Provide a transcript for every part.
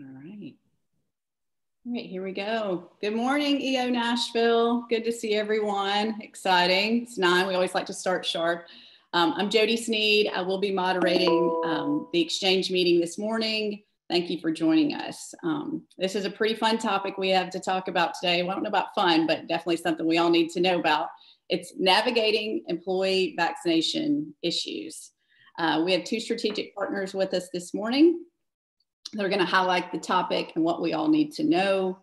All right. All right, here we go. Good morning, EO Nashville. Good to see everyone. Exciting. It's 9. We always like to start sharp. I'm Jody Sneed. I will be moderating the exchange meeting this morning. Thank you for joining us. This is a pretty fun topic we have to talk about today. Well, I don't know about fun, but definitely something we all need to know about. It's navigating employee vaccination issues. We have 2 strategic partners with us this morning. They're going to highlight the topic and what we all need to know.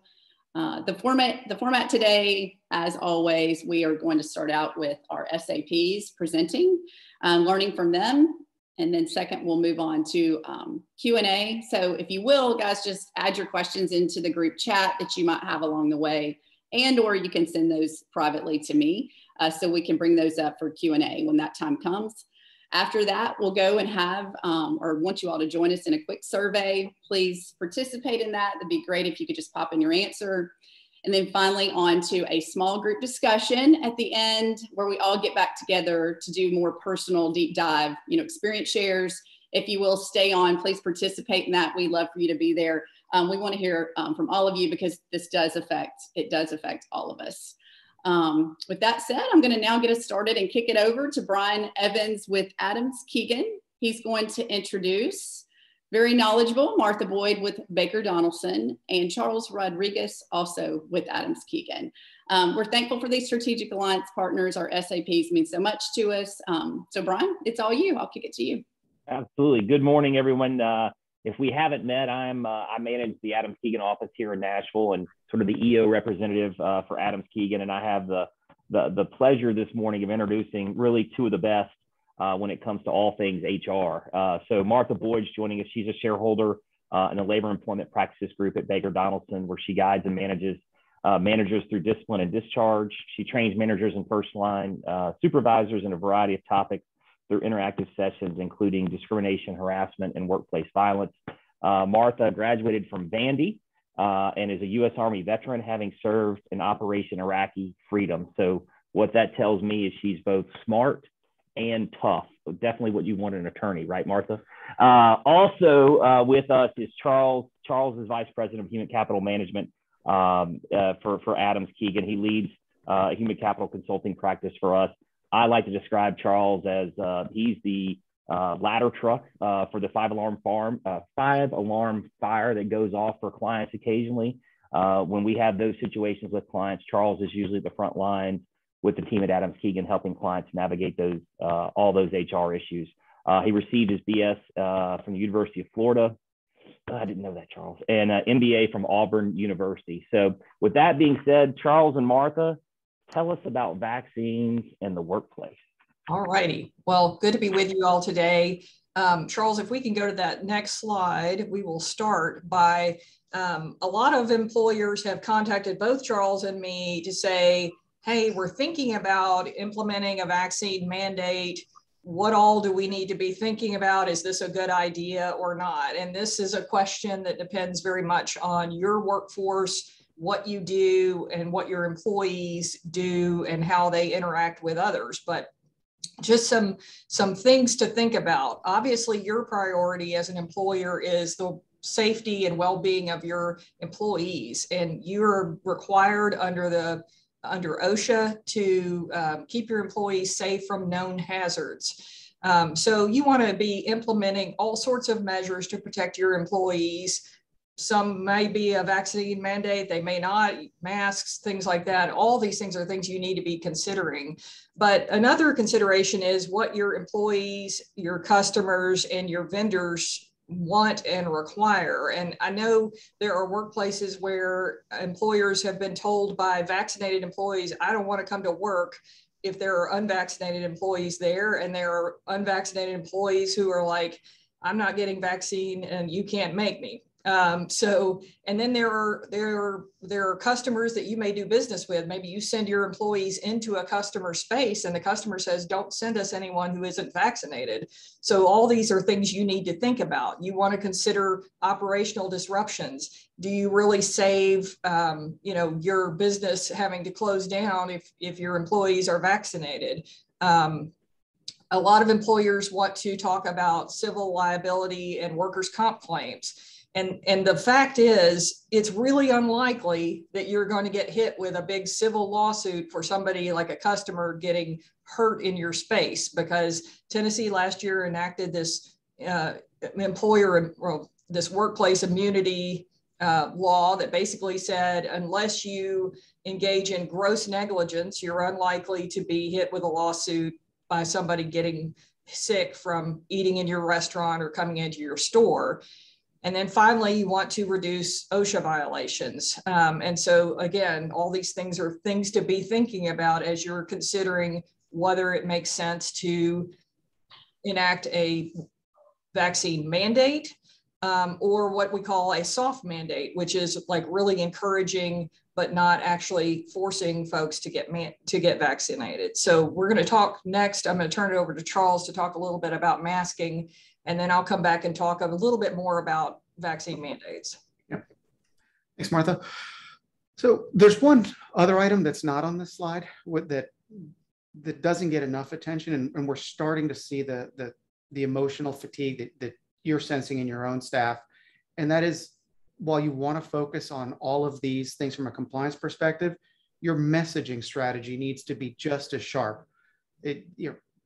The format today, as always, we are going to start out with our SAPs presenting, learning from them. And then second, we'll move on to Q&A. So if you will, guys, just add your questions into the group chat that you might have along the way, and or you can send those privately to me so we can bring those up for Q&A when that time comes. After that, we'll go and have, or want you all to join us in a quick survey. Please participate in that. That'd be great if you could just pop in your answer. And then finally on to a small group discussion at the end where we all get back together to do more personal deep dive, experience shares. If you will stay on, please participate in that. We'd love for you to be there. We want to hear from all of you because this does affect all of us. With that said, I'm going to now get us started and kick it over to Brian Evans with Adams Keegan. He's going to introduce very knowledgeable Martha Boyd with Baker Donaldson and Charles Rodriguez also with Adams Keegan. We're thankful for these strategic alliance partners. Our SAPs mean so much to us. So Brian, it's all you. I'll kick it to you. Absolutely. Good morning, everyone. If we haven't met, I manage the Adams Keegan office here in Nashville and sort of the EO representative for Adams Keegan. And I have the pleasure this morning of introducing really 2 of the best when it comes to all things HR. So Martha Boyd's joining us. She's a shareholder in the Labor Employment Practices Group at Baker Donaldson, where she guides and manages managers through discipline and discharge. She trains managers and first line supervisors in a variety of topics through interactive sessions, including discrimination, harassment, and workplace violence. Martha graduated from Vandy and is a U.S. Army veteran, having served in Operation Iraqi Freedom. So what that tells me is she's both smart and tough. So definitely what you want in an attorney, right, Martha? Also with us is Charles. Charles is Vice President of Human Capital Management for Adams Keegan. He leads human capital consulting practice for us. I like to describe Charles as he's the ladder truck for the 5-alarm fire that goes off for clients occasionally. When we have those situations with clients, Charles is usually the front line with the team at Adams Keegan, helping clients navigate those all those HR issues. He received his BS from the University of Florida. I didn't know that, Charles. And MBA from Auburn University. So with that being said, Charles and Martha, tell us about vaccines and the workplace. All righty. Well, good to be with you all today. Charles, if we can go to that next slide, we will start by a lot of employers have contacted both Charles and me to say, hey, we're thinking about implementing a vaccine mandate. What all do we need to be thinking about? Is this a good idea or not? And this is a question that depends very much on your workforce, what you do and what your employees do and how they interact with others. But just some things to think about. Obviously, your priority as an employer is the safety and well-being of your employees. And you're required under OSHA to keep your employees safe from known hazards. So you want to be implementing all sorts of measures to protect your employees. Some may be a vaccine mandate, they may not, masks, things like that. All these things are things you need to be considering. But another consideration is what your employees, your customers, and your vendors want and require. And I know there are workplaces where employers have been told by vaccinated employees, I don't want to come to work if there are unvaccinated employees there. And there are unvaccinated employees who are like, I'm not getting vaccine and you can't make me. And then there are customers that you may do business with. Maybe you send your employees into a customer space and the customer says, don't send us anyone who isn't vaccinated. So all these are things you need to think about. You want to consider operational disruptions. Do you really save, your business having to close down if your employees are vaccinated? A lot of employers want to talk about civil liability and workers' comp claims. And the fact is, it's really unlikely that you're going to get hit with a big civil lawsuit for somebody like a customer getting hurt in your space, because Tennessee last year enacted this this workplace immunity law that basically said, unless you engage in gross negligence, you're unlikely to be hit with a lawsuit by somebody getting sick from eating in your restaurant or coming into your store. And then finally, you want to reduce OSHA violations. And so again, all these things are things to be thinking about as you're considering whether it makes sense to enact a vaccine mandate or what we call a soft mandate, which is like really encouraging but not actually forcing folks to get vaccinated. So we're going to talk next. I'm going to turn it over to Charles to talk a little bit about masking, and then I'll come back and talk a little bit more about vaccine mandates. Yep. Thanks, Martha. So there's one other item that's not on this slide that doesn't get enough attention, and we're starting to see the emotional fatigue that you're sensing in your own staff, and that is, while you want to focus on all of these things from a compliance perspective, your messaging strategy needs to be just as sharp.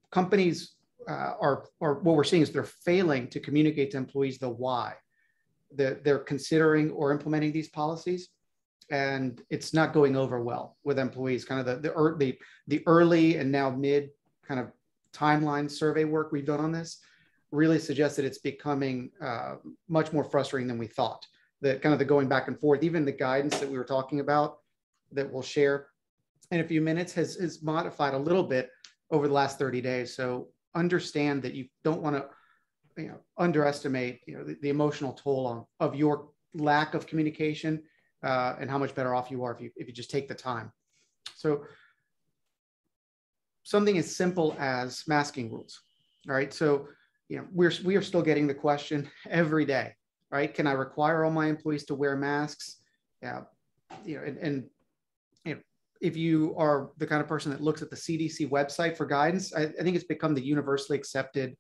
Companies are what we're seeing is they're failing to communicate to employees the why they're considering or implementing these policies, and it's not going over well with employees. Kind of the early and now mid kind of timeline survey work we've done on this really suggests that it's becoming much more frustrating than we thought. The going back and forth, even the guidance that we were talking about that we'll share in a few minutes has modified a little bit over the last 30 days. So understand that you don't want to underestimate the emotional toll of your lack of communication and how much better off you are if you just take the time. So something as simple as masking rules. All right. So we are still getting the question every day. Right? Can I require all my employees to wear masks? Yeah, if you are the kind of person that looks at the CDC website for guidance, I think it's become the universally accepted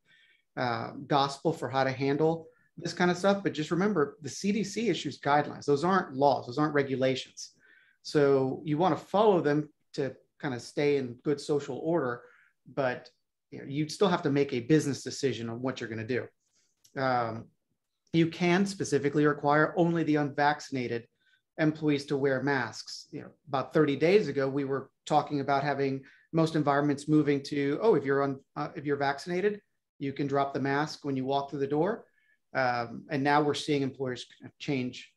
gospel for how to handle this kind of stuff. But just remember, the CDC issues guidelines. Those aren't laws. Those aren't regulations. So you want to follow them to kind of stay in good social order, but you still have to make a business decision on what you're going to do. You can specifically require only the unvaccinated employees to wear masks. About 30 days ago, we were talking about having most environments moving to, if you're vaccinated, you can drop the mask when you walk through the door. And now we're seeing employers change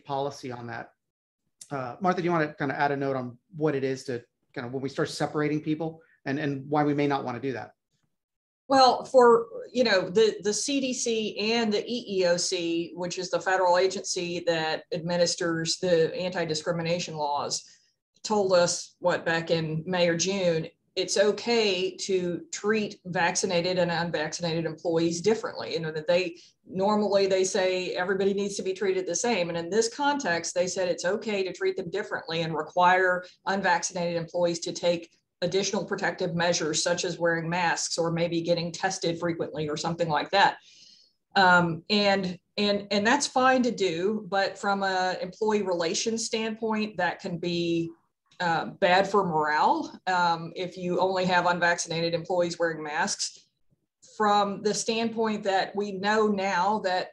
policy on that. Martha, do you want to kind of add a note on what it is to kind of when we start separating people and why we may not want to do that? Well, for the CDC and the EEOC, which is the federal agency that administers the anti-discrimination laws, told us back in May or June, it's okay to treat vaccinated and unvaccinated employees differently. That they say everybody needs to be treated the same. And in this context, they said it's okay to treat them differently and require unvaccinated employees to take additional protective measures, such as wearing masks or maybe getting tested frequently or something like that. And that's fine to do, but from an employee relations standpoint, that can be bad for morale if you only have unvaccinated employees wearing masks. From the standpoint that we know now that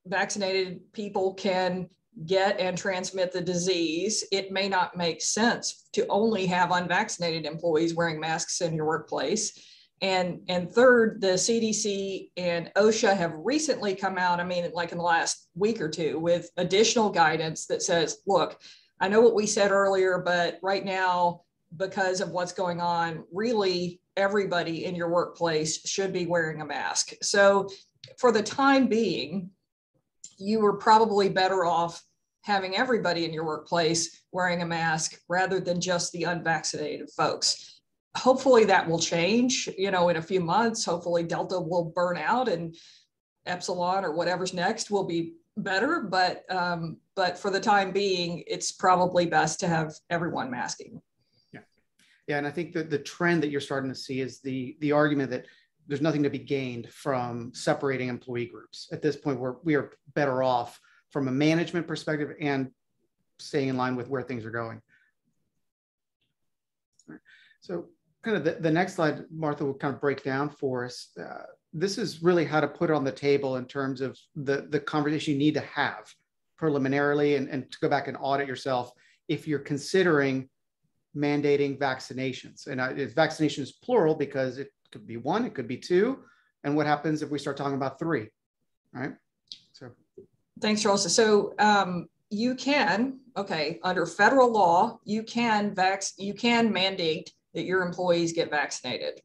vaccinated people can get and transmit the disease, it may not make sense to only have unvaccinated employees wearing masks in your workplace. And third, the CDC and OSHA have recently come out, like in the last week or two, with additional guidance that says, look, I know what we said earlier, but right now, because of what's going on, really everybody in your workplace should be wearing a mask. So for the time being, you were probably better off having everybody in your workplace wearing a mask rather than just the unvaccinated folks. Hopefully that will change, in a few months. Hopefully Delta will burn out and Epsilon or whatever's next will be better. But for the time being, it's probably best to have everyone masking. Yeah, and I think that the trend that you're starting to see is the argument that there's nothing to be gained from separating employee groups. At this point, we are better off from a management perspective and staying in line with where things are going. So kind of the next slide, Martha will kind of break down for us. This is really how to put it on the table in terms of the conversation you need to have preliminarily and to go back and audit yourself if you're considering mandating vaccinations. And it's vaccinations plural because it could be one, it could be two. And what happens if we start talking about three, right? So. Thanks, Charles. So you can, under federal law, you can mandate that your employees get vaccinated.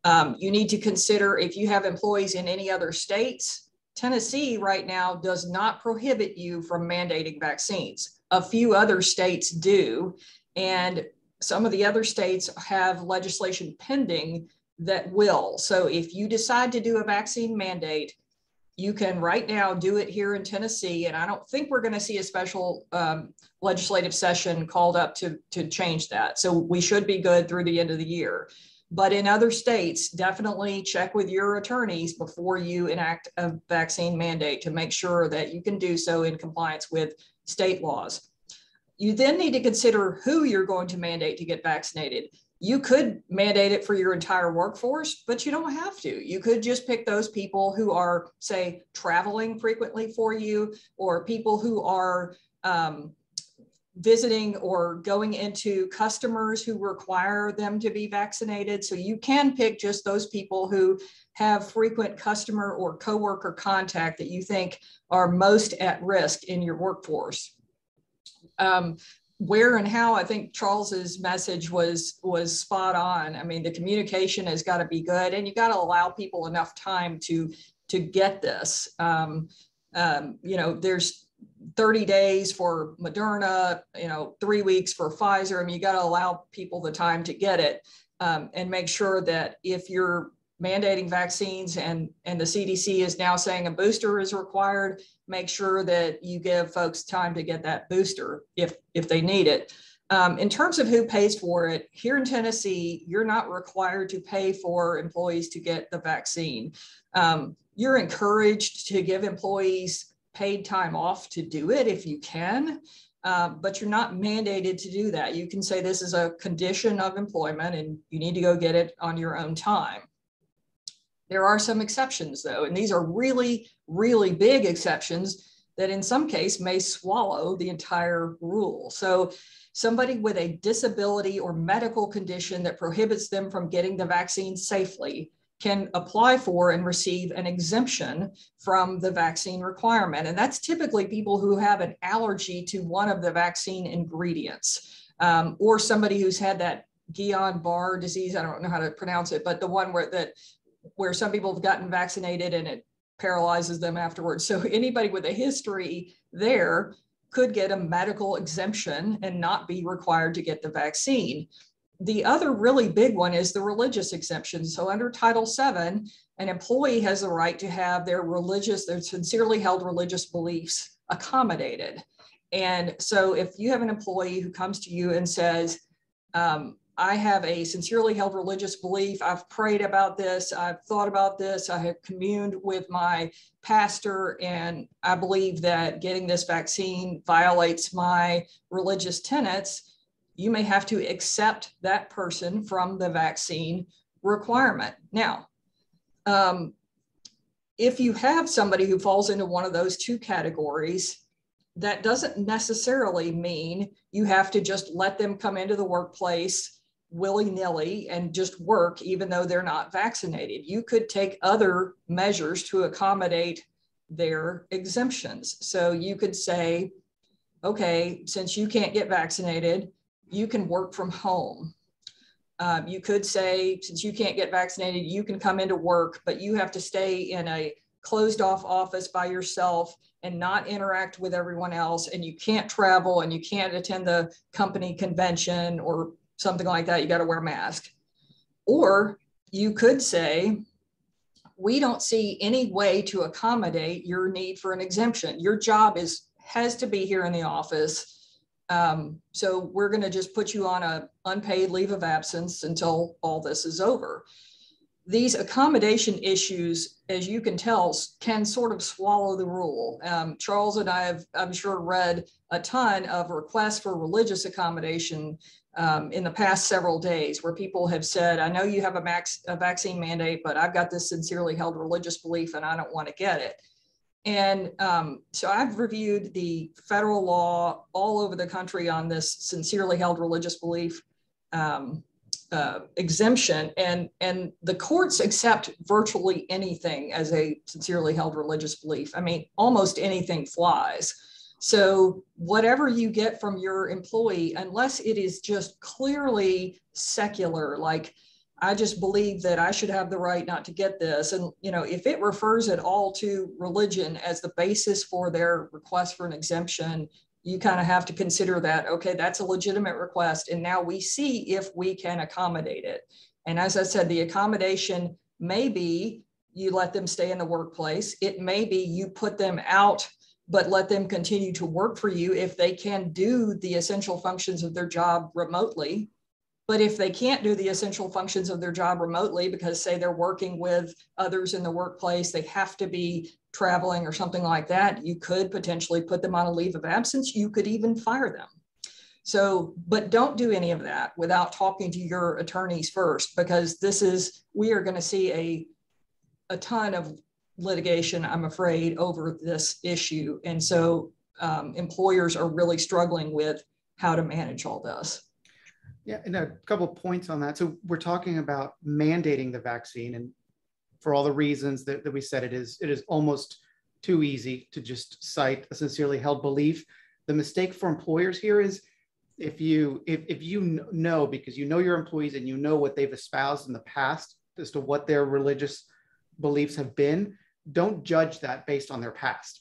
You need to consider if you have employees in any other states. Tennessee right now does not prohibit you from mandating vaccines. A few other states do, and some of the other states have legislation pending that will. So if you decide to do a vaccine mandate, you can right now do it here in Tennessee, and I don't think we're going to see a special legislative session called up to change that. So we should be good through the end of the year. But in other states, definitely check with your attorneys before you enact a vaccine mandate to make sure that you can do so in compliance with state laws. You then need to consider who you're going to mandate to get vaccinated. You could mandate it for your entire workforce, but you don't have to. You could just pick those people who are, say, traveling frequently for you, or people who are visiting or going into customers who require them to be vaccinated. So you can pick just those people who have frequent customer or coworker contact that you think are most at risk in your workforce. Where and how, I think Charles's message was spot on. I mean, the communication has got to be good, and you got to allow people enough time to get this. There's 30 days for Moderna, 3 weeks for Pfizer. I mean, you got to allow people the time to get it, and make sure that if you're mandating vaccines and the CDC is now saying a booster is required, make sure that you give folks time to get that booster if they need it. In terms of who pays for it, here in Tennessee, you're not required to pay for employees to get the vaccine. You're encouraged to give employees paid time off to do it if you can, but you're not mandated to do that. You can say this is a condition of employment and you need to go get it on your own time. There are some exceptions though, and these are really, really big exceptions that in some case may swallow the entire rule. So somebody with a disability or medical condition that prohibits them from getting the vaccine safely can apply for and receive an exemption from the vaccine requirement. And that's typically people who have an allergy to one of the vaccine ingredients, or somebody who's had that Guillain-Barré disease. I don't know how to pronounce it, but the one where some people have gotten vaccinated and it paralyzes them afterwards. So anybody with a history there could get a medical exemption and not be required to get the vaccine. The other really big one is the religious exemption. So under Title VII, an employee has the right to have their sincerely held religious beliefs accommodated. And so if you have an employee who comes to you and says, I have a sincerely held religious belief, I've prayed about this, I've thought about this, I have communed with my pastor, and I believe that getting this vaccine violates my religious tenets, you may have to accept that person from the vaccine requirement. Now, if you have somebody who falls into one of those two categories, that doesn't necessarily mean you have to just let them come into the workplace willy-nilly and just work even though they're not vaccinated. You could take other measures to accommodate their exemptions. So you could say, okay, since you can't get vaccinated, you can work from home. You could say, since you can't get vaccinated, you can come into work, but you have to stay in a closed off office by yourself and not interact with everyone else. And you can't travel and you can't attend the company convention or something like that. You got to wear a mask. Or you could say, we don't see any way to accommodate your need for an exemption. Your job has to be here in the office. So we're going to just put you on an unpaid leave of absence until all this is over. these accommodation issues, as you can tell, can sort of swallow the rule. Charles and I have, I'm sure, read a ton of requests for religious accommodation in the past several days, where people have said, I know you have a vaccine mandate, but I've got this sincerely held religious belief and I don't want to get it. And so I've reviewed the federal law all over the country on this sincerely held religious belief exemption, and the courts accept virtually anything as a sincerely held religious belief. I mean, almost anything flies. So whatever you get from your employee, unless it is just clearly secular, like I just believe that I should have the right not to get this, and if it refers at all to religion as the basis for their request for an exemption, you kind of have to consider that, okay, that's a legitimate request. And now we see if we can accommodate it. And as I said, the accommodation may be you let them stay in the workplace. It may be you put them out, but let them continue to work for you if they can do the essential functions of their job remotely. But if they can't do the essential functions of their job remotely because, say, they're working with others in the workplace, they have to be traveling or something like that, you could potentially put them on a leave of absence. You could even fire them. So, but don't do any of that without talking to your attorneys first, because we are going to see a ton of litigation, I'm afraid, over this issue. And so employers are really struggling with how to manage all this. Yeah, and a couple of points on that. So we're talking about mandating the vaccine, and for all the reasons that we said, it is almost too easy to just cite a sincerely held belief. The mistake for employers here is if you know, because you know your employees and you know what they've espoused in the past as to what their religious beliefs have been, don't judge that based on their past.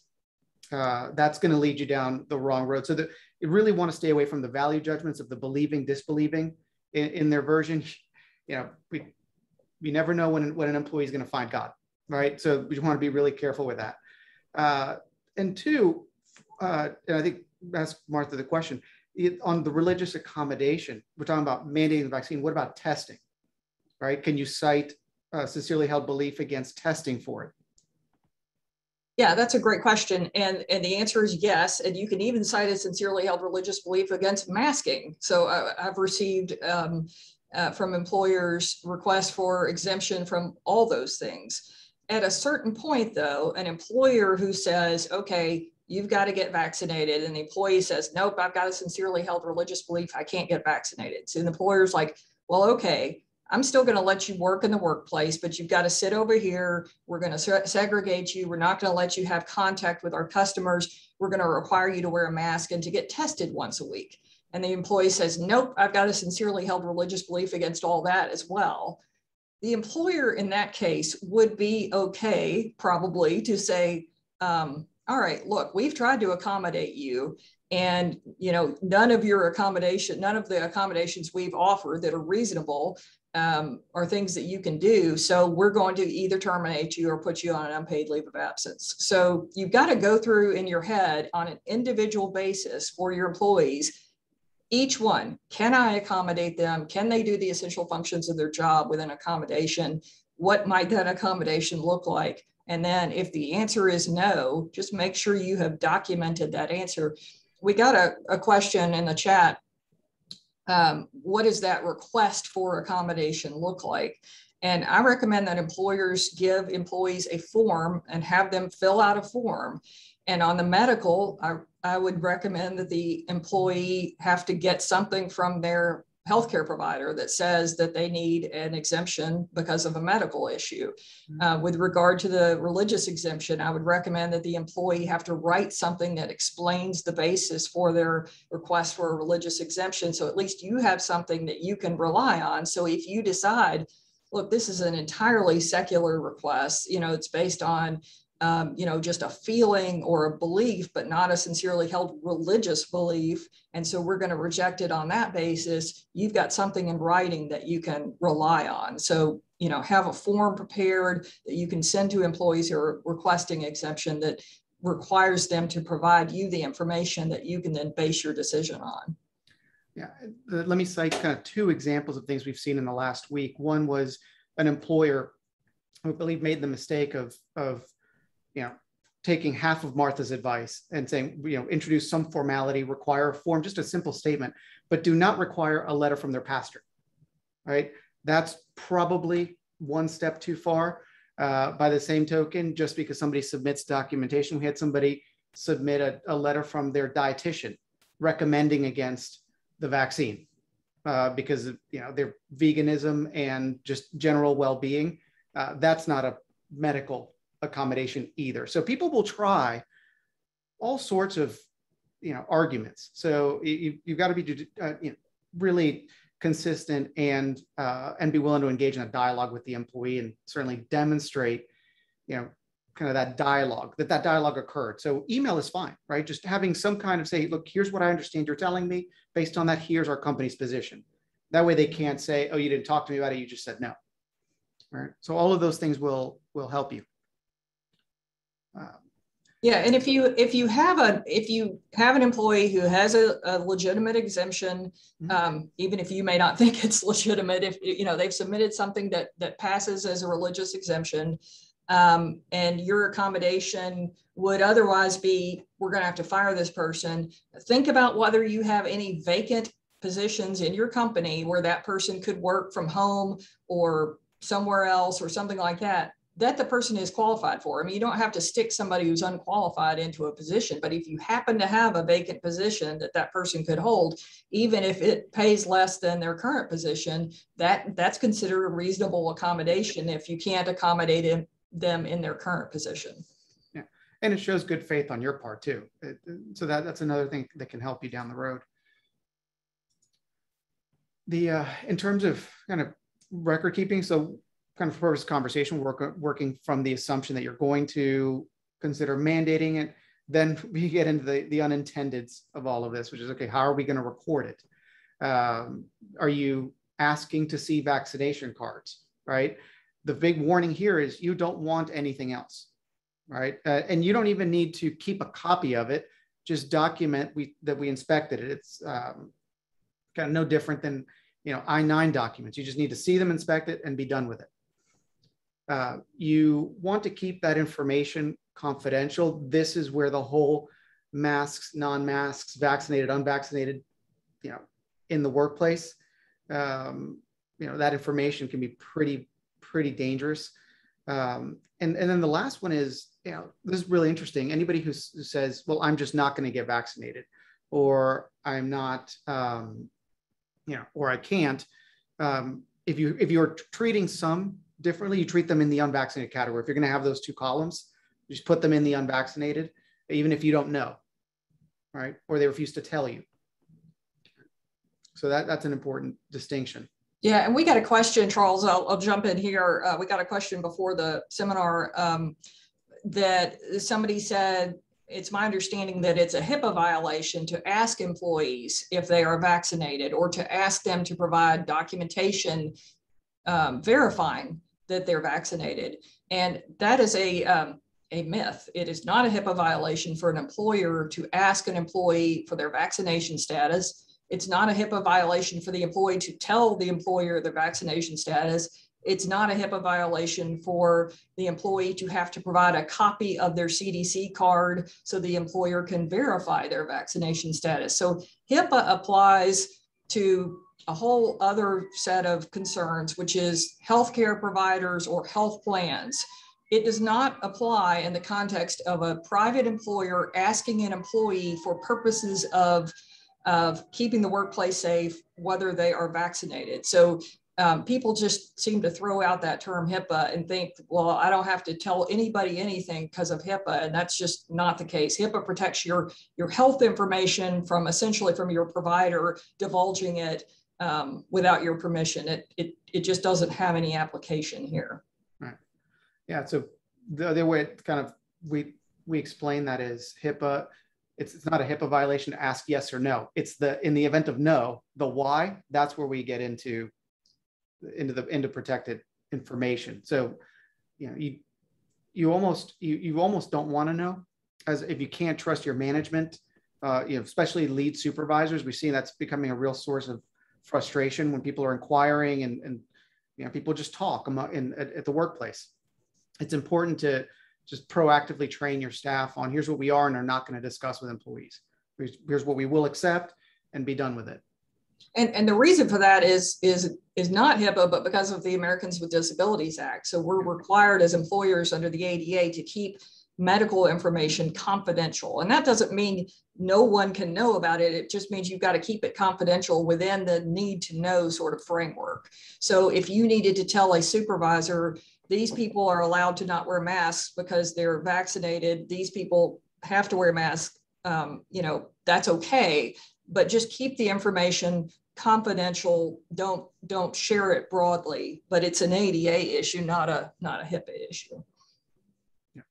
That's going to lead you down the wrong road. So that you really want to stay away from the value judgments of the believing, disbelieving in their version. We never know when an employee is going to find God, right? So we want to be really careful with that. And two, and I think ask Martha the question, on the religious accommodation, we're talking about mandating the vaccine. What about testing, right? Can you cite a sincerely held belief against testing for it? Yeah, that's a great question. And the answer is yes. And you can even cite a sincerely held religious belief against masking. So I've received from employers requests for exemption from all those things. At a certain point, though, an employer who says, okay, you've got to get vaccinated, and the employee says, nope, I've got a sincerely held religious belief, I can't get vaccinated. So the employer's like, well, okay, I'm still going to let you work in the workplace, but you've got to sit over here. We're going to segregate you. We're not going to let you have contact with our customers. We're going to require you to wear a mask and to get tested once a week. And the employee says, nope, I've got a sincerely held religious belief against all that as well. The employer in that case would be okay, probably, to say, all right, look, we've tried to accommodate you. And, none of the accommodations we've offered that are reasonable are things that you can do. So we're going to either terminate you or put you on an unpaid leave of absence. So you've got to go through in your head on an individual basis for your employees, each one, can I accommodate them? Can they do the essential functions of their job with an accommodation? What might that accommodation look like? And then if the answer is no, just make sure you have documented that answer. We got a question in the chat. What does that request for accommodation look like? And I recommend that employers give employees a form and have them fill out a form. And on the medical, I would recommend that the employee have to get something from their healthcare provider that says that they need an exemption because of a medical issue. With regard to the religious exemption, I would recommend that the employee have to write something that explains the basis for their request for a religious exemption. So at least you have something that you can rely on. So if you decide, look, this is an entirely secular request, it's based on just a feeling or a belief, but not a sincerely held religious belief. And so we're going to reject it on that basis. You've got something in writing that you can rely on. So, have a form prepared that you can send to employees who are requesting exemption that requires them to provide you the information that you can then base your decision on. Yeah, let me cite kind of two examples of things we've seen in the last week. One was an employer I believe, made the mistake of taking half of Martha's advice and saying, introduce some formality, require a form, just a simple statement, but do not require a letter from their pastor, right? That's probably one step too far. By the same token, just because somebody submits documentation, we had somebody submit a letter from their dietitian recommending against the vaccine because of their veganism and just general well-being. That's not a medical accommodation either. So people will try all sorts of arguments. So you've got to be really consistent and be willing to engage in a dialogue with the employee and certainly demonstrate kind of that dialogue occurred. So email is fine, right? Just having some kind of say, look, here's what I understand you're telling me. Based on that, here's our company's position. That way they can't say, oh, you didn't talk to me about it, you just said no. All right. So all of those things will help you. Yeah, and if you have an employee who has a legitimate exemption, even if you may not think it's legitimate, if they've submitted something that passes as a religious exemption, and your accommodation would otherwise be, we're going to have to fire this person. Think about whether you have any vacant positions in your company where that person could work from home or somewhere else or something like that the person is qualified for. I mean, you don't have to stick somebody who's unqualified into a position, but if you happen to have a vacant position that person could hold, even if it pays less than their current position, that's considered a reasonable accommodation if you can't accommodate them in their current position. Yeah, and it shows good faith on your part too. So that's another thing that can help you down the road. In terms of kind of record keeping, so kind of purpose conversation, working from the assumption that you're going to consider mandating it. Then we get into the unintendeds of all of this, which is, okay, how are we going to record it? Are you asking to see vaccination cards, right? The big warning here is you don't want anything else, right? And you don't even need to keep a copy of it. Just document that we inspected it. It's kind of no different than I-9 documents. You just need to see them, inspect it, and be done with it. You want to keep that information confidential. This is where the whole masks, non-masks, vaccinated, unvaccinated, in the workplace, that information can be pretty dangerous. And then the last one is, this is really interesting. Anybody who says, well, I'm just not going to get vaccinated, or I'm not, or I can't. If you're treating some differently, you treat them in the unvaccinated category. If you're going to have those two columns, you just put them in the unvaccinated, even if you don't know, right? Or they refuse to tell you. So that's an important distinction. Yeah, and we got a question, Charles. I'll jump in here. We got a question before the seminar that somebody said, it's my understanding that it's a HIPAA violation to ask employees if they are vaccinated or to ask them to provide documentation verifying that they're vaccinated. And that is a myth. It is not a HIPAA violation for an employer to ask an employee for their vaccination status. It's not a HIPAA violation for the employee to tell the employer their vaccination status. It's not a HIPAA violation for the employee to have to provide a copy of their CDC card so the employer can verify their vaccination status. So HIPAA applies to a whole other set of concerns, which is healthcare providers or health plans. It does not apply in the context of a private employer asking an employee for purposes of keeping the workplace safe, whether they are vaccinated. So people just seem to throw out that term HIPAA and think, well, I don't have to tell anybody anything because of HIPAA. And that's just not the case. HIPAA protects your health information from essentially from your provider divulging it without your permission. It just doesn't have any application here. Right. Yeah. So the other way it kind of we explain that is HIPAA. It's not a HIPAA violation to ask yes or no. It's in the event of no, the why. That's where we get into protected information. So you almost don't want to know, as if you can't trust your management. Especially lead supervisors. We've seen that's becoming a real source of frustration when people are inquiring and people just talk at the workplace. it's important to just proactively train your staff on here's what we are and are not going to discuss with employees. Here's what we will accept and be done with it. And the reason for that is not HIPAA, but because of the Americans with Disabilities Act. So we're required as employers under the ADA to keep medical information confidential. And that doesn't mean no one can know about it. It just means you've got to keep it confidential within the need to know sort of framework. So if you needed to tell a supervisor, these people are allowed to not wear masks because they're vaccinated, these people have to wear masks, that's okay. But just keep the information confidential. Don't share it broadly. But it's an ADA issue, not a HIPAA issue. Yeah.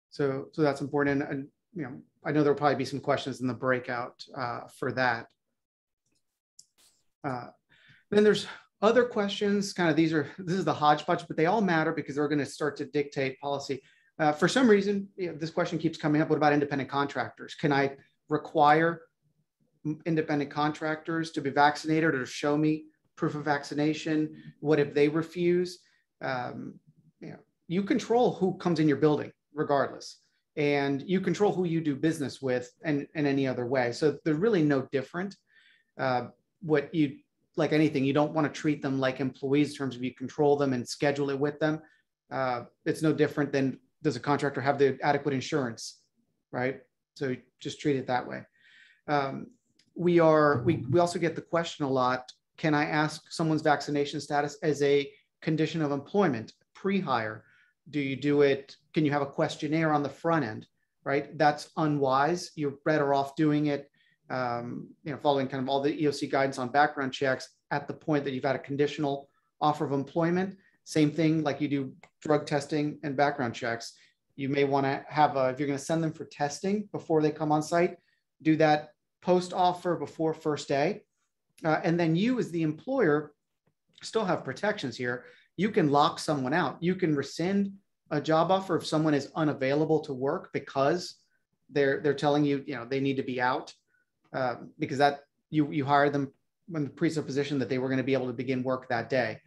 So that's important. And I know there'll probably be some questions in the breakout for that. Then there's other questions. Kind of this is the hodgepodge, but they all matter because they're going to start to dictate policy. For some reason, this question keeps coming up. What about independent contractors? Can I require independent contractors to be vaccinated or to show me proof of vaccination? What if they refuse? You control who comes in your building regardless, and you control who you do business with and any other way. So they're really no different. Like anything, you don't want to treat them like employees in terms of you control them and schedule it with them. It's no different than, does a contractor have the adequate insurance, right? So just treat it that way. We also get the question a lot, can I ask someone's vaccination status as a condition of employment, pre-hire? Do you do it, can you have a questionnaire on the front end, right? That's unwise. You're better off doing it, following kind of all the EOC guidance on background checks at the point that you've had a conditional offer of employment. Same thing like you do drug testing and background checks. You may want to have if you're going to send them for testing before they come on site, do that post-offer before first day. And then you as the employer still have protections here. You can lock someone out. You can rescind a job offer if someone is unavailable to work because they're telling you, they need to be out because that you hired them when the presupposition that they were going to be able to begin work that day.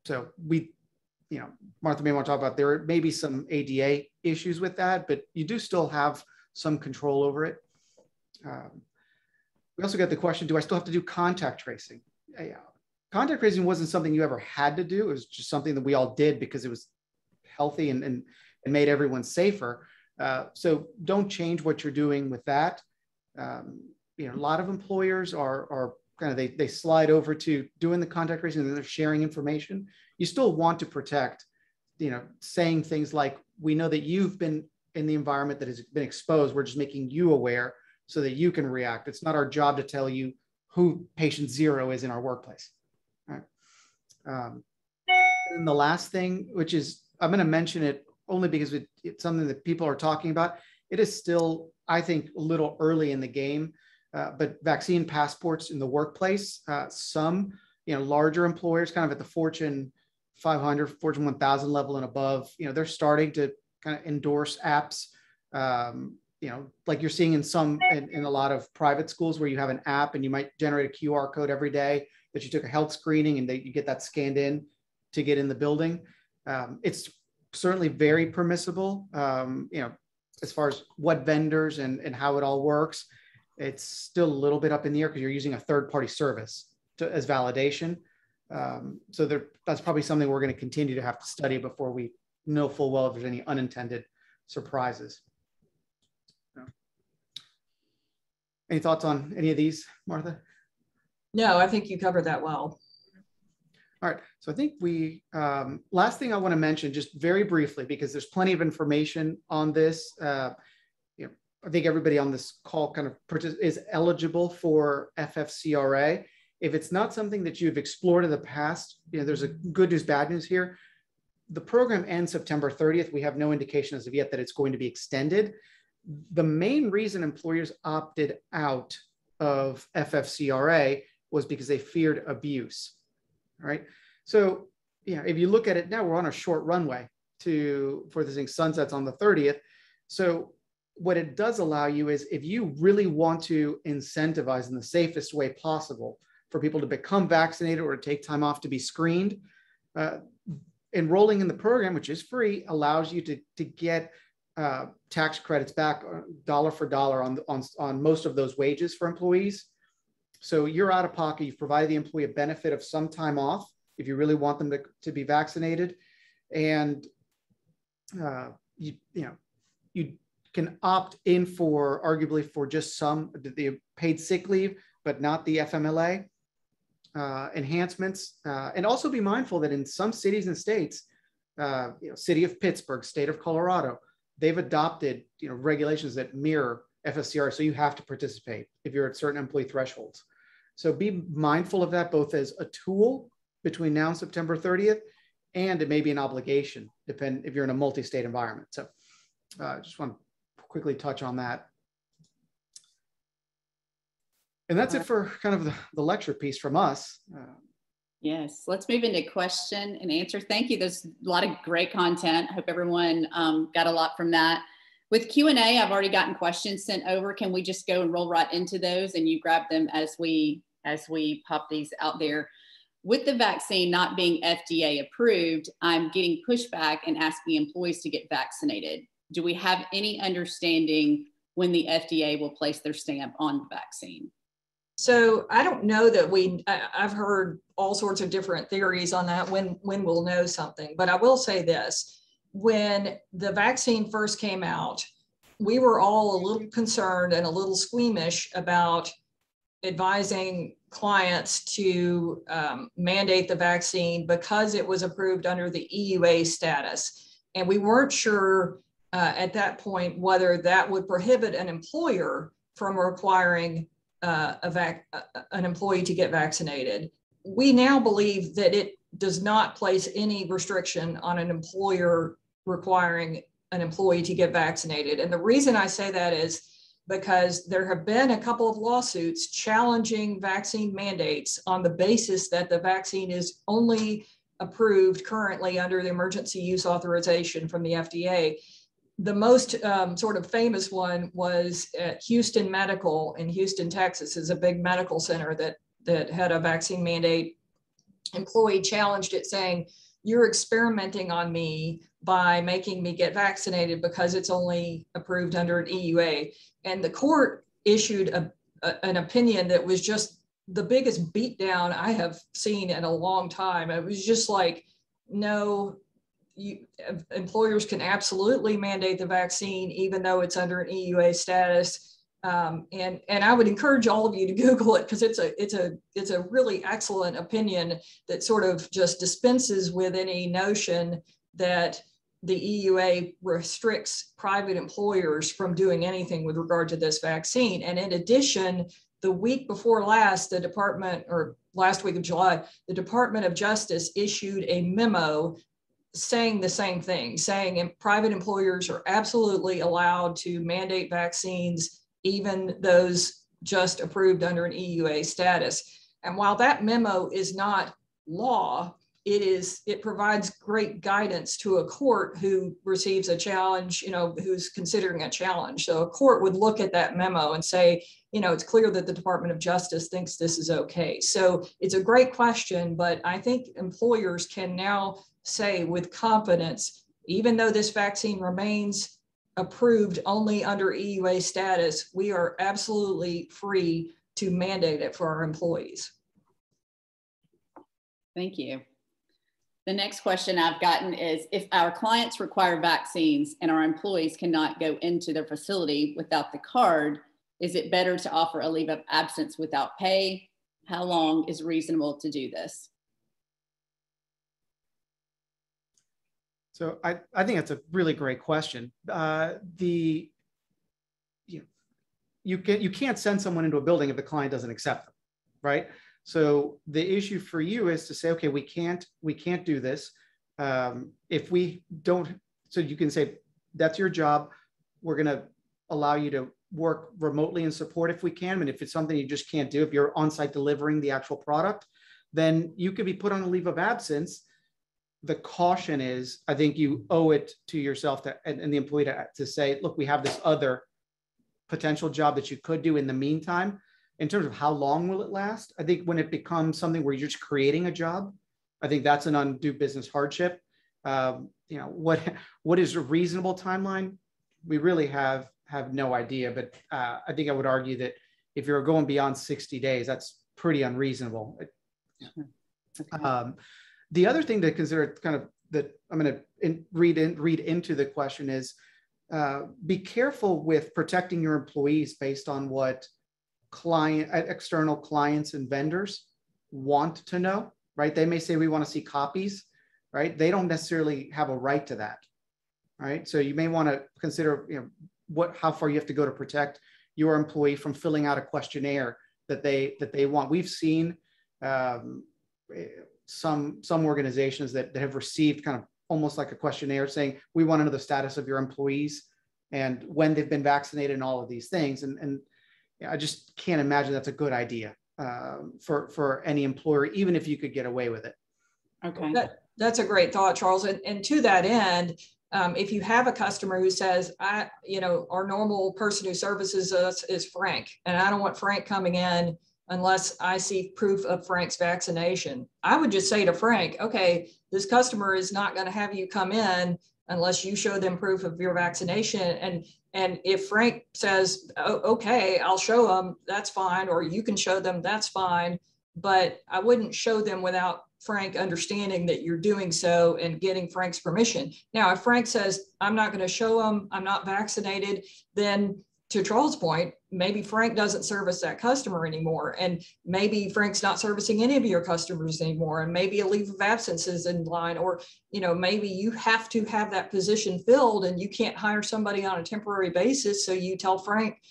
So Martha may want to talk about, there may be some ADA issues with that, but you do still have some control over it. We also get the question, do I still have to do contact tracing? Contact tracing wasn't something you ever had to do. It was just something that we all did because it was healthy and made everyone safer. So don't change what you're doing with that. A lot of employers are kind of, they slide over to doing the contact tracing and they're sharing information. You still want to protect, saying things like, we know that you've been in the environment that has been exposed. We're just making you aware so that you can react. It's not our job to tell you who patient 0 is in our workplace. All right. And the last thing, which is, I'm going to mention it only because it's something that people are talking about. It is still, I think, a little early in the game, but vaccine passports in the workplace, some, larger employers kind of at the Fortune 500, Fortune 1000 level and above, they're starting to kind of endorse apps, like you're seeing in a lot of private schools where you have an app and you might generate a QR code every day that you took a health screening and you get that scanned in to get in the building. It's certainly very permissible, as far as what vendors and how it all works. It's still a little bit up in the air because you're using a third-party service as validation. So that's probably something we're going to continue to have to study before we know full well if there's any unintended surprises. Any thoughts on any of these, Martha? No, I think you covered that well. All right, so I think last thing I want to mention just very briefly, because there's plenty of information on this. I think everybody on this call kind of is eligible for FFCRA. If it's not something that you've explored in the past, there's a good news, bad news here. The program ends September 30th. We have no indication as of yet that it's going to be extended. The main reason employers opted out of FFCRA was because they feared abuse. All right. So, if you look at it now, we're on a short runway for this thing sunsets on the 30th. So what it does allow you is, if you really want to incentivize in the safest way possible for people to become vaccinated or to take time off to be screened, enrolling in the program, which is free, allows you to get tax credits back dollar for dollar on most of those wages for employees. So you're out of pocket. You've provided the employee a benefit of some time off if you really want them to be vaccinated. And you can opt in for arguably for just some the paid sick leave, but not the FMLA enhancements. And also be mindful that in some cities and states, city of Pittsburgh, state of Colorado, they've adopted regulations that mirror FSCR. So you have to participate if you're at certain employee thresholds. So be mindful of that, both as a tool between now and September 30th, and it may be an obligation, depend if you're in a multi-state environment. So just want to quickly touch on that. And that's it for kind of the lecture piece from us. Yes, let's move into question and answer. Thank you. There's a lot of great content. I hope everyone got a lot from that. With Q&A, I've already gotten questions sent over. Can we just go and roll right into those and you grab them as we pop these out there? With the vaccine not being FDA approved, I'm getting pushback and asking employees to get vaccinated. Do we have any understanding when the FDA will place their stamp on the vaccine? So I don't know that I've heard all sorts of different theories on that, when we'll know something, but I will say this. When the vaccine first came out, we were all a little concerned and a little squeamish about advising clients to mandate the vaccine because it was approved under the EUA status. And we weren't sure at that point whether that would prohibit an employer from requiring an employee to get vaccinated. We now believe that it does not place any restriction on an employer requiring an employee to get vaccinated. And the reason I say that is because there have been a couple of lawsuits challenging vaccine mandates on the basis that the vaccine is only approved currently under the emergency use authorization from the FDA. The most sort of famous one was at Houston Medical in Houston, Texas, is a big medical center that had a vaccine mandate. Employee challenged it saying, "You're experimenting on me by making me get vaccinated because it's only approved under an EUA." And the court issued an opinion that was just the biggest beatdown I have seen in a long time. It was just like, no, employers can absolutely mandate the vaccine, even though it's under an EUA status. And I would encourage all of you to Google it, because it's a really excellent opinion that sort of just dispenses with any notion that the EUA restricts private employers from doing anything with regard to this vaccine. And in addition, the week before last, last week of July, the Department of Justice issued a memo saying the same thing, saying private employers are absolutely allowed to mandate vaccines, even those just approved under an EUA status. And while that memo is not law, it provides great guidance to a court who receives a challenge, who's considering a challenge. So a court would look at that memo and say, it's clear that the Department of Justice thinks this is okay. So it's a great question, but I think employers can now say with confidence, even though this vaccine remains approved only under EUA status, we are absolutely free to mandate it for our employees. Thank you. The next question I've gotten is, if our clients require vaccines and our employees cannot go into their facility without the card, is it better to offer a leave of absence without pay? How long is reasonable to do this? So I think that's a really great question. You can't send someone into a building if the client doesn't accept them, right? So the issue for you is to say, okay, we can't do this. If we don't, so you can say, that's your job. We're going to allow you to work remotely and support if we can. And if it's something you just can't do, if you're on site delivering the actual product, then you could be put on a leave of absence. The caution is, I think you owe it to yourself and the employee to say, look, we have this other potential job that you could do in the meantime. In terms of how long will it last, I think when it becomes something where you're just creating a job, I think that's an undue business hardship. You know, what is a reasonable timeline? We really have no idea, but I think I would argue that if you're going beyond 60 days, that's pretty unreasonable. Okay. The other thing to consider, kind of, that I'm going to read into the question is, be careful with protecting your employees based on what external clients and vendors want to know, right? They may say, we want to see copies, right? They don't necessarily have a right to that, right? So you may want to consider, you know, how far you have to go to protect your employee from filling out a questionnaire that they want. We've seen some organizations that have received kind of almost like a questionnaire saying, we want to know the status of your employees and when they've been vaccinated and all of these things. And I just can't imagine that's a good idea for any employer, even if you could get away with it. Okay. That's a great thought, Charles. And to that end, if you have a customer who says, our normal person who services us is Frank, and I don't want Frank coming in unless I see proof of Frank's vaccination, I would just say to Frank, okay, this customer is not going to have you come in unless you show them proof of your vaccination. And if Frank says, oh, okay, I'll show them, that's fine, or you can show them, that's fine, but I wouldn't show them without Frank understanding that you're doing so and getting Frank's permission. Now, if Frank says, I'm not going to show them, I'm not vaccinated, then to Charles' point, maybe Frank doesn't service that customer anymore. And maybe Frank's not servicing any of your customers anymore. And maybe a leave of absence is in line, or, maybe you have to have that position filled and you can't hire somebody on a temporary basis. So you tell Frank,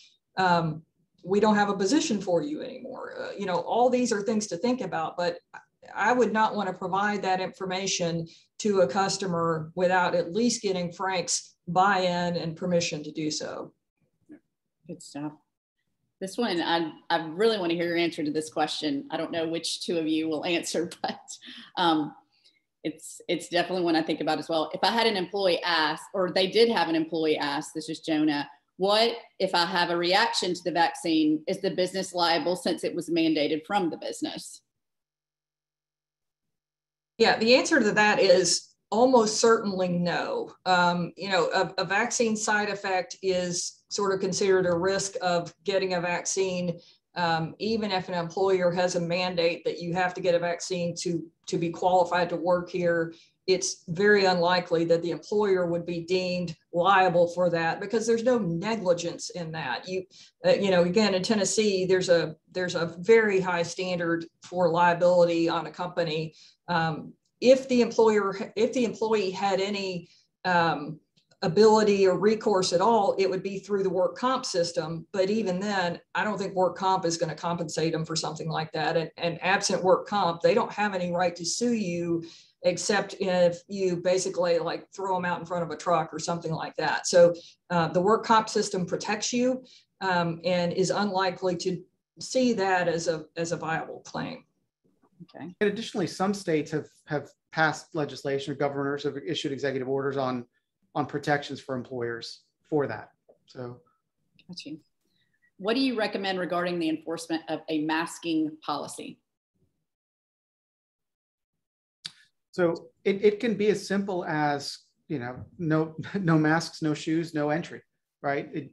we don't have a position for you anymore. All these are things to think about, but I would not want to provide that information to a customer without at least getting Frank's buy-in and permission to do so. Good stuff. This one, I really want to hear your answer to this question. I don't know which two of you will answer, but it's definitely one I think about as well. If I had an employee ask, or they did have an employee ask, this is Jonah, what if I have a reaction to the vaccine? Is the business liable since it was mandated from the business? Yeah, the answer to that is almost certainly no. A vaccine side effect is sort of considered a risk of getting a vaccine, even if an employer has a mandate that you have to get a vaccine to be qualified to work here. It's very unlikely that the employer would be deemed liable for that because there's no negligence in that. Again, in Tennessee, there's a very high standard for liability on a company. If the employee had any ability or recourse at all, it would be through the work comp system. But even then, I don't think work comp is going to compensate them for something like that. And absent work comp, they don't have any right to sue you, except if you basically like throw them out in front of a truck or something like that. So the work comp system protects you and is unlikely to see that as a viable claim. Okay. And additionally, some states have passed legislation, or governors have issued executive orders on protections for employers for that. So, got you. What do you recommend regarding the enforcement of a masking policy? So it can be as simple as, no masks, no shoes, no entry, right?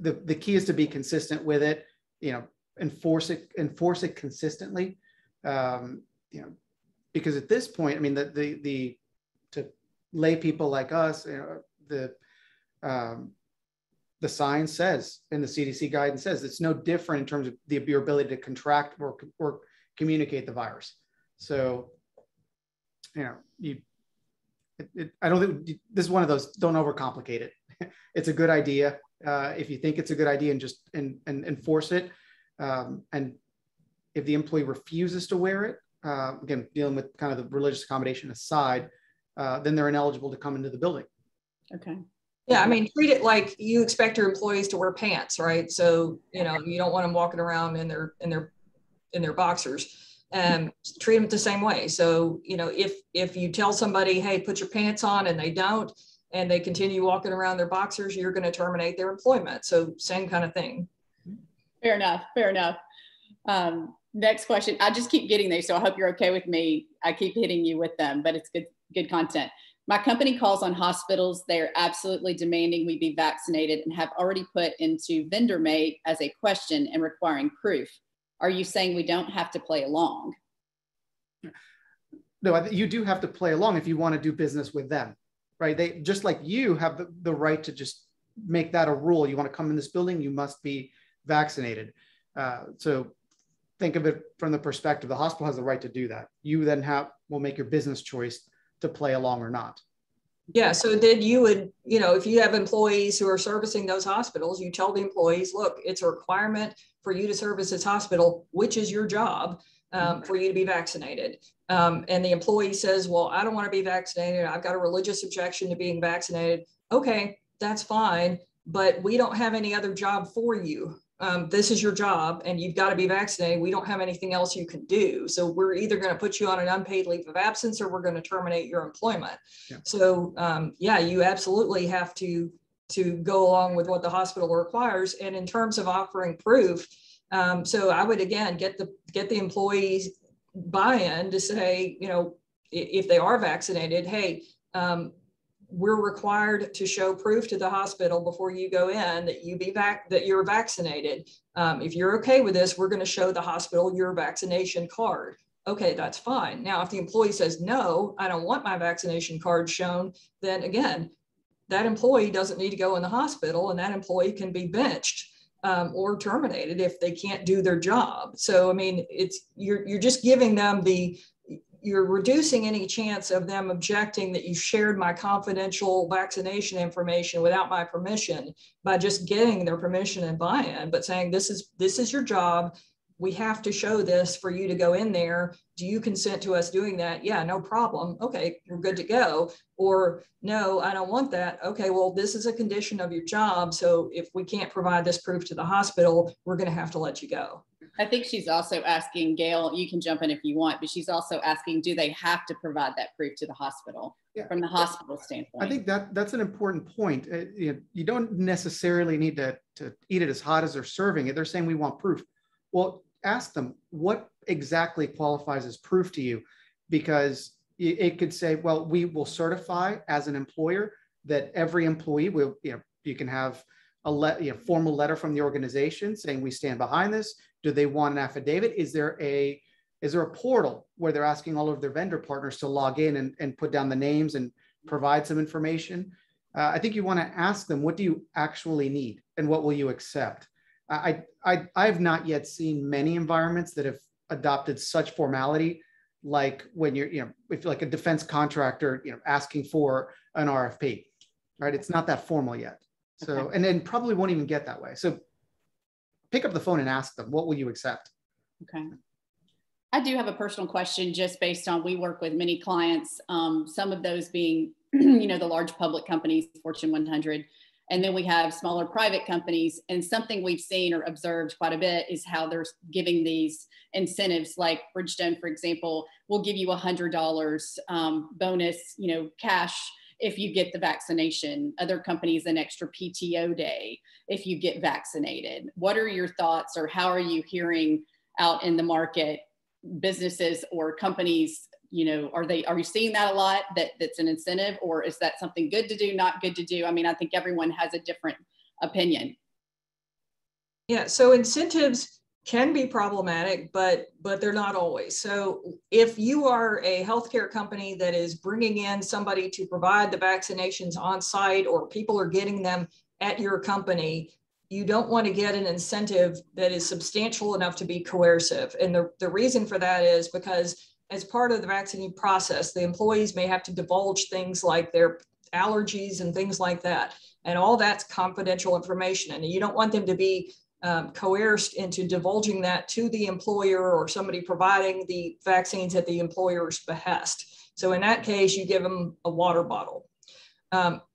The key is to be consistent with it, enforce it consistently, because at this point, I mean, to lay people like us, the science says, and the CDC guidance says, it's no different in terms of your ability to contract or communicate the virus. So, I don't think this is one of those, don't overcomplicate it. It's a good idea. If you think it's a good idea, and just enforce it. And if the employee refuses to wear it, again, dealing with kind of the religious accommodation aside, then they're ineligible to come into the building. Okay. Yeah, I mean, treat it like you expect your employees to wear pants, right? So, you don't want them walking around in their boxers. Treat them the same way. So, if you tell somebody, hey, put your pants on, and they don't, and they continue walking around their boxers, you're going to terminate their employment. So same kind of thing. Fair enough. Next question. I just keep getting these, so I hope you're okay with me. I keep hitting you with them, but it's good good content. My company calls on hospitals. They're absolutely demanding we be vaccinated and have already put into vendor mate as a question and requiring proof. Are you saying we don't have to play along? No, you do have to play along if you want to do business with them, right? They, just like you have the right to just make that a rule. You want to come in this building, you must be vaccinated. So think of it from the perspective, the hospital has the right to do that. You then will make your business choice to play along or not. Yeah, so then you would, you know, if you have employees who are servicing those hospitals, you tell the employees, look, it's a requirement for you to service this hospital, which is your job, for you to be vaccinated. And the employee says, well, I don't want to be vaccinated. I've got a religious objection to being vaccinated. Okay, that's fine, but we don't have any other job for you. This is your job and you've got to be vaccinated. We don't have anything else you can do. So we're either going to put you on an unpaid leave of absence or we're going to terminate your employment. Yeah. So yeah, you absolutely have to go along with what the hospital requires. And in terms of offering proof, so I would, again, get the employees buy-in to say, you know, if they are vaccinated, hey, we're required to show proof to the hospital before you go in that you're vaccinated. If you're okay with this, we're going to show the hospital your vaccination card. Okay, that's fine. Now, if the employee says, no, I don't want my vaccination card shown, then again, that employee doesn't need to go in the hospital and that employee can be benched or terminated if they can't do their job. So, I mean, you're just giving them you're reducing any chance of them objecting that you shared my confidential vaccination information without my permission by just getting their permission and buy-in, but saying, this is your job. We have to show this for you to go in there. Do you consent to us doing that? Yeah, no problem. Okay, we're good to go. Or no, I don't want that. Okay, well, this is a condition of your job. So if we can't provide this proof to the hospital, we're going to have to let you go. I think she's also asking, Gail, you can jump in if you want, but she's also asking, do they have to provide that proof to the hospital from the hospital standpoint? I think that's an important point. You don't necessarily need to eat it as hot as they're serving it. They're saying we want proof. Well, ask them what exactly qualifies as proof to you, because it could say, well, we will certify as an employer that every employee will, you can have a formal letter from the organization saying we stand behind this. Do they want an affidavit? Is there a portal where they're asking all of their vendor partners to log in and put down the names and provide some information? I think you want to ask them, what do you actually need and what will you accept? I've not yet seen many environments that have adopted such formality, like when if like a defense contractor, asking for an RFP, right? It's not that formal yet. So, okay. And then probably won't even get that way. So pick up the phone and ask them, what will you accept? Okay. I do have a personal question just based on, we work with many clients, some of those being, the large public companies, Fortune 100. And then we have smaller private companies, and something we've seen or observed quite a bit is how they're giving these incentives, like Bridgestone, for example, will give you $100 bonus, cash if you get the vaccination. Other companies, an extra PTO day if you get vaccinated. What are your thoughts, or how are you hearing out in the market, businesses or companies? Are you seeing that a lot, that's an incentive, or is that something good to do, not good to do? I mean, I think everyone has a different opinion. Yeah, so incentives can be problematic, but they're not always. So if you are a healthcare company that is bringing in somebody to provide the vaccinations on site, or people are getting them at your company, you don't want to get an incentive that is substantial enough to be coercive. And the reason for that is because as part of the vaccine process, the employees may have to divulge things like their allergies and things like that. And all that's confidential information. And you don't want them to be coerced into divulging that to the employer or somebody providing the vaccines at the employer's behest. So in that case, you give them a water bottle.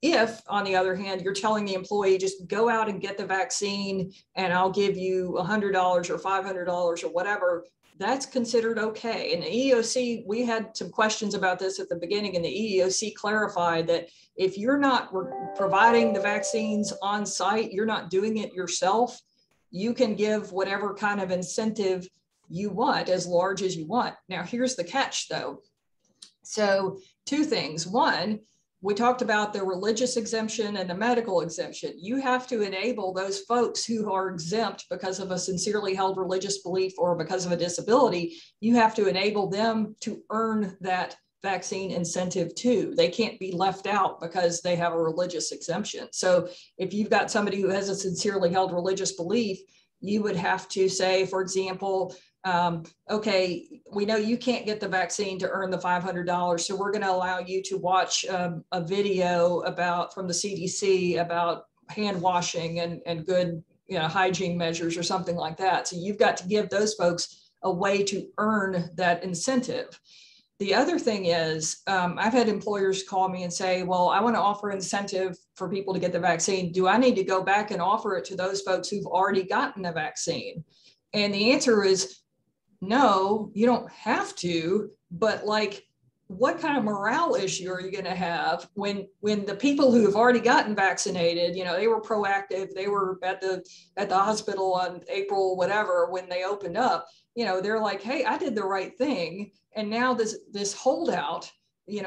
If, on the other hand, you're telling the employee, just go out and get the vaccine and I'll give you $100 or $500 or whatever, that's considered okay. And the EEOC, we had some questions about this at the beginning, and the EEOC clarified that if you're not providing the vaccines on site, you're not doing it yourself, you can give whatever kind of incentive you want, as large as you want. Now, here's the catch though. So two things. One, we talked about the religious exemption and the medical exemption. You have to enable those folks who are exempt because of a sincerely held religious belief or because of a disability. You have to enable them to earn that vaccine incentive too. They can't be left out because they have a religious exemption. So if you've got somebody who has a sincerely held religious belief, you would have to say, for example, okay, we know you can't get the vaccine to earn the $500, so we're going to allow you to watch a video from the CDC about hand washing and good hygiene measures or something like that. So you've got to give those folks a way to earn that incentive. The other thing is, I've had employers call me and say, well, I want to offer incentive for people to get the vaccine. Do I need to go back and offer it to those folks who've already gotten the vaccine? And the answer is no, you don't have to, but like, what kind of morale issue are you going to have when the people who have already gotten vaccinated, they were proactive, they were at the hospital on April, whatever, when they opened up, they're like, hey, I did the right thing. And now this holdout,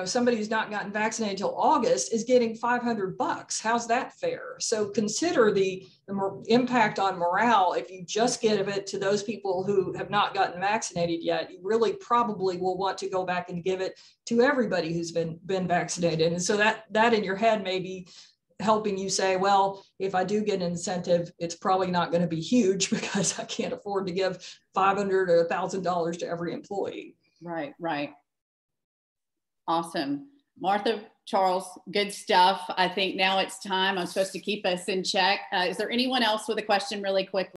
somebody who's not gotten vaccinated until August is getting $500. How's that fair? So consider the impact on morale. If you just give it to those people who have not gotten vaccinated yet, you really probably will want to go back and give it to everybody who's been vaccinated. And so that in your head may be helping you say, well, if I do get an incentive, it's probably not going to be huge because I can't afford to give $500 or $1,000 to every employee. Right. Awesome. Martha, Charles, good stuff. I think now it's time. I'm supposed to keep us in check. Is there anyone else with a question really quickly?